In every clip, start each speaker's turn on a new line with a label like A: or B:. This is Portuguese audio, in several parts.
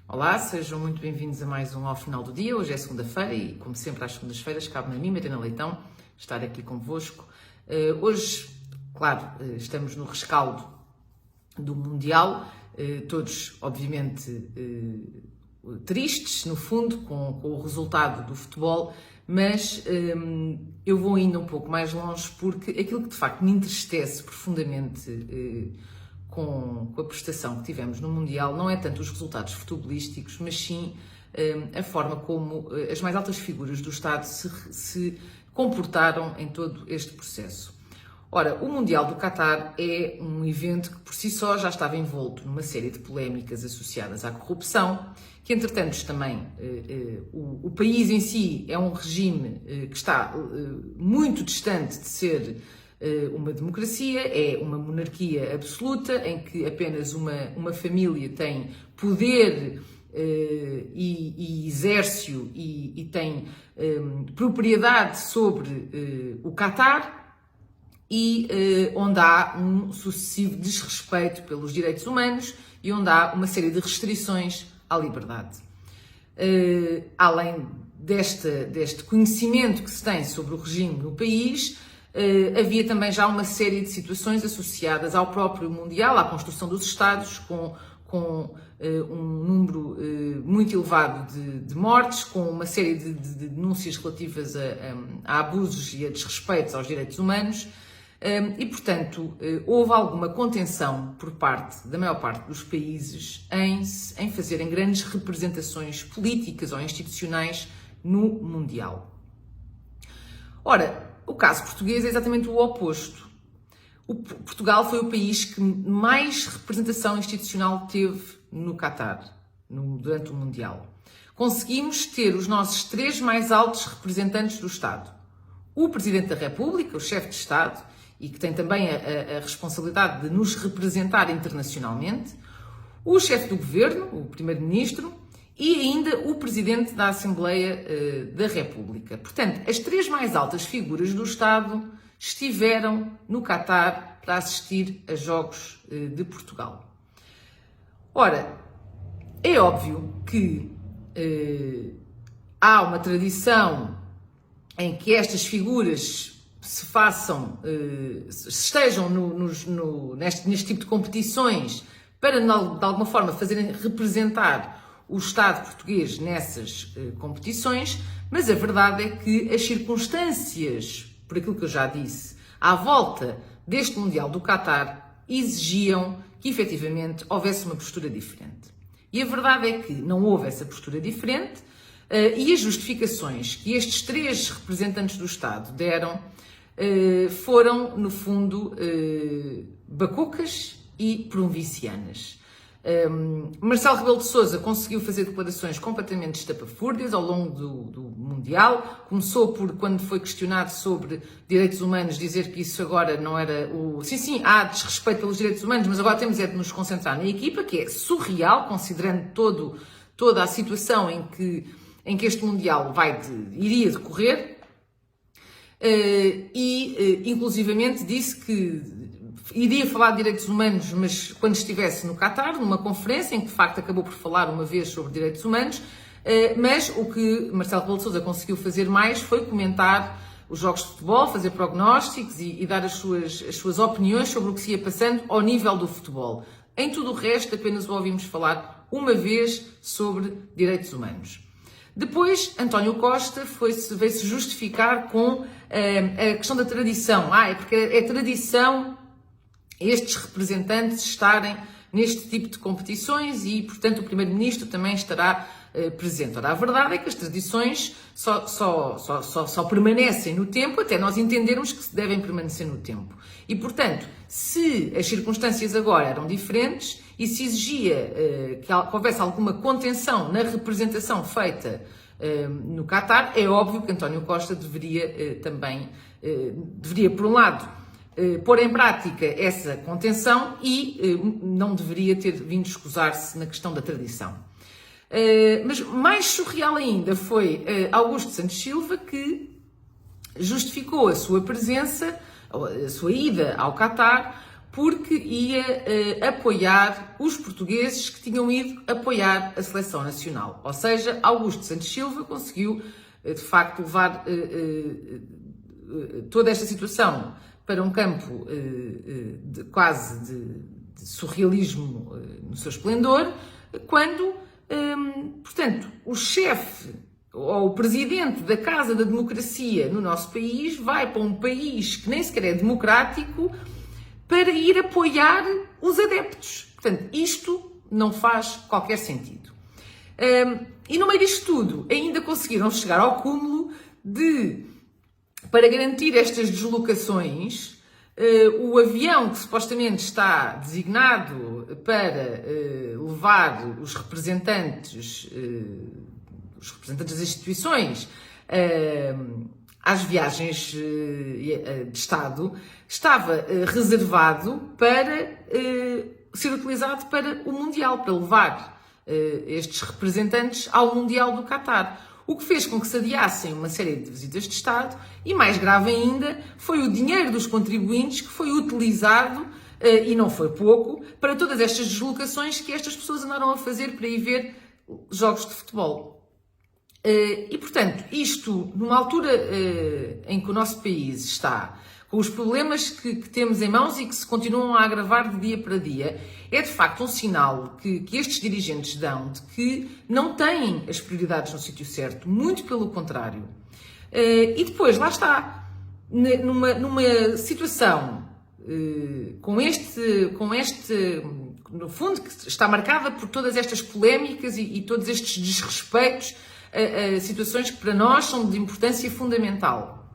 A: Olá, sejam muito bem-vindos a mais um Ao Final do Dia. Hoje é segunda-feira e, como sempre, às segundas-feiras, cabe-me a mim, Mariana Leitão, estar aqui convosco. Hoje, claro, estamos no rescaldo do Mundial, todos, obviamente, tristes, no fundo, com o resultado do futebol, mas eu vou ainda um pouco mais longe porque aquilo que, de facto, me entristece profundamente com a prestação que tivemos no Mundial não é tanto os resultados futebolísticos, mas sim a forma como as mais altas figuras do Estado se comportaram em todo este processo. Ora, o Mundial do Qatar é um evento que por si só já estava envolto numa série de polémicas associadas à corrupção, que entretanto também o país em si é um regime que está muito distante de ser uma democracia, é uma monarquia absoluta, em que apenas uma família tem poder e exércio e tem propriedade sobre o Qatar, e onde há um sucessivo desrespeito pelos direitos humanos e onde há uma série de restrições à liberdade. Além deste conhecimento que se tem sobre o regime no país, havia também já uma série de situações associadas ao próprio Mundial, à construção dos Estados, com um número muito elevado de mortes, com uma série de denúncias relativas a abusos e a desrespeitos aos direitos humanos. E, portanto, houve alguma contenção por parte da maior parte dos países em fazerem grandes representações políticas ou institucionais no Mundial. Ora, o caso português é exatamente o oposto. Portugal foi o país que mais representação institucional teve no Qatar, durante o Mundial. Conseguimos ter os nossos 3 mais altos representantes do Estado. O Presidente da República, o chefe de Estado, e que tem também a responsabilidade de nos representar internacionalmente, o chefe do Governo, o Primeiro-Ministro, e ainda o Presidente da Assembleia da República. Portanto, as 3 mais altas figuras do Estado estiveram no Qatar para assistir a Jogos de Portugal. Ora, é óbvio que há uma tradição em que estas figuras estejam neste tipo de competições para, de alguma forma, representar o Estado português nessas competições, mas a verdade é que as circunstâncias, por aquilo que eu já disse, à volta deste Mundial do Qatar, exigiam que, efetivamente, houvesse uma postura diferente. E a verdade é que não houve essa postura diferente, e as justificações que estes 3 representantes do Estado deram foram, no fundo, bacucas e provincianas. Marcelo Rebelo de Sousa conseguiu fazer declarações completamente estapafúrdias ao longo do Mundial. Começou por, quando foi questionado sobre direitos humanos, dizer que isso agora não era o... Sim, há desrespeito pelos direitos humanos, mas agora temos de nos concentrar na equipa, que é surreal, considerando toda a situação em que este Mundial iria decorrer. Inclusivamente disse que iria falar de direitos humanos, mas quando estivesse no Qatar, numa conferência em que de facto acabou por falar uma vez sobre direitos humanos, mas o que Marcelo Rebelo de Sousa conseguiu fazer mais foi comentar os jogos de futebol, fazer prognósticos e dar as suas opiniões sobre o que se ia passando ao nível do futebol. Em tudo o resto, apenas o ouvimos falar uma vez sobre direitos humanos. Depois, António Costa veio-se justificar com a questão da tradição. É porque é tradição estes representantes estarem neste tipo de competições e, portanto, o Primeiro-Ministro também estará presente. Ora, a verdade é que as tradições só permanecem no tempo até nós entendermos que devem permanecer no tempo. E, portanto, se as circunstâncias agora eram diferentes e se exigia que houvesse alguma contenção na representação feita no Qatar, é óbvio que António Costa deveria também, por um lado, pôr em prática essa contenção e não deveria ter vindo escusar-se na questão da tradição. Mas mais surreal ainda foi Augusto Santos Silva, que justificou a sua presença, a sua ida ao Qatar, porque ia apoiar os portugueses que tinham ido apoiar a seleção nacional. Ou seja, Augusto Santos Silva conseguiu, de facto, levar toda esta situação para um campo quase de surrealismo no seu esplendor, quando, portanto, o chefe ou o presidente da Casa da Democracia no nosso país vai para um país que nem sequer é democrático para ir apoiar os adeptos. Portanto, isto não faz qualquer sentido. E no meio disto tudo, ainda conseguiram chegar ao cúmulo de, para garantir estas deslocações, o avião que supostamente está designado para levar os representantes das instituições às viagens de Estado, estava reservado para ser utilizado para o Mundial, para levar estes representantes ao Mundial do Qatar. O que fez com que se adiassem uma série de visitas de Estado e, mais grave ainda, foi o dinheiro dos contribuintes que foi utilizado, e não foi pouco, para todas estas deslocações que estas pessoas andaram a fazer para ir ver jogos de futebol. E, portanto, isto, numa altura em que o nosso país está com os problemas que temos em mãos e que se continuam a agravar de dia para dia, é de facto um sinal que estes dirigentes dão de que não têm as prioridades no sítio certo, muito pelo contrário. E depois, lá está, numa situação com este, no fundo, que está marcada por todas estas polémicas e todos estes desrespeitos a situações que para nós são de importância fundamental.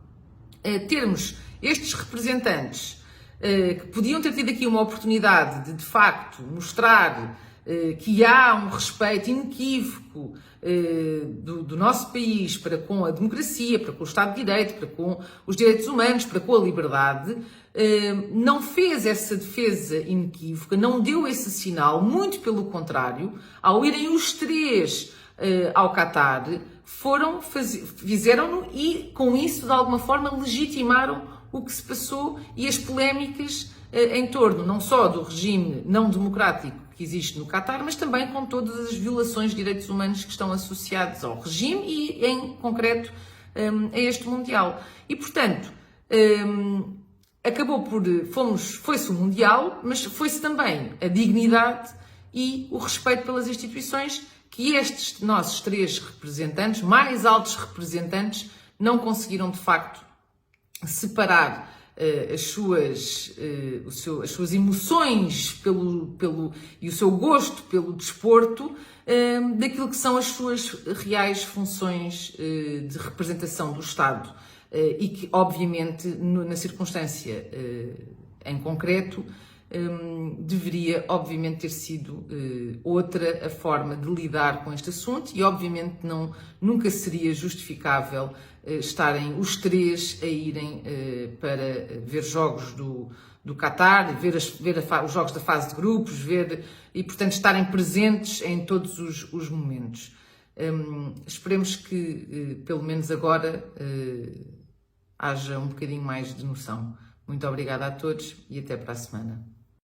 A: Termos estes representantes que podiam ter tido aqui uma oportunidade de facto, mostrar que há um respeito inequívoco do nosso país para com a democracia, para com o Estado de Direito, para com os direitos humanos, para com a liberdade, não fez essa defesa inequívoca, não deu esse sinal, muito pelo contrário, ao irem os três ao Qatar, fizeram-no e com isso de alguma forma legitimaram o que se passou e as polémicas em torno não só do regime não democrático que existe no Qatar, mas também com todas as violações de direitos humanos que estão associadas ao regime e em concreto a este Mundial. E portanto, foi-se o Mundial, mas foi-se também a dignidade e o respeito pelas instituições que estes nossos três representantes, mais altos representantes, não conseguiram de facto separar as suas emoções e o seu gosto pelo desporto daquilo que são as suas reais funções de representação do Estado e que, obviamente, na circunstância em concreto, deveria, obviamente, ter sido outra a forma de lidar com este assunto e, obviamente, nunca seria justificável estarem os três a irem para ver jogos do Qatar, ver os jogos da fase de grupos, e, portanto, estarem presentes em todos os momentos. Esperemos que, pelo menos agora, haja um bocadinho mais de noção. Muito obrigada a todos e até para a semana.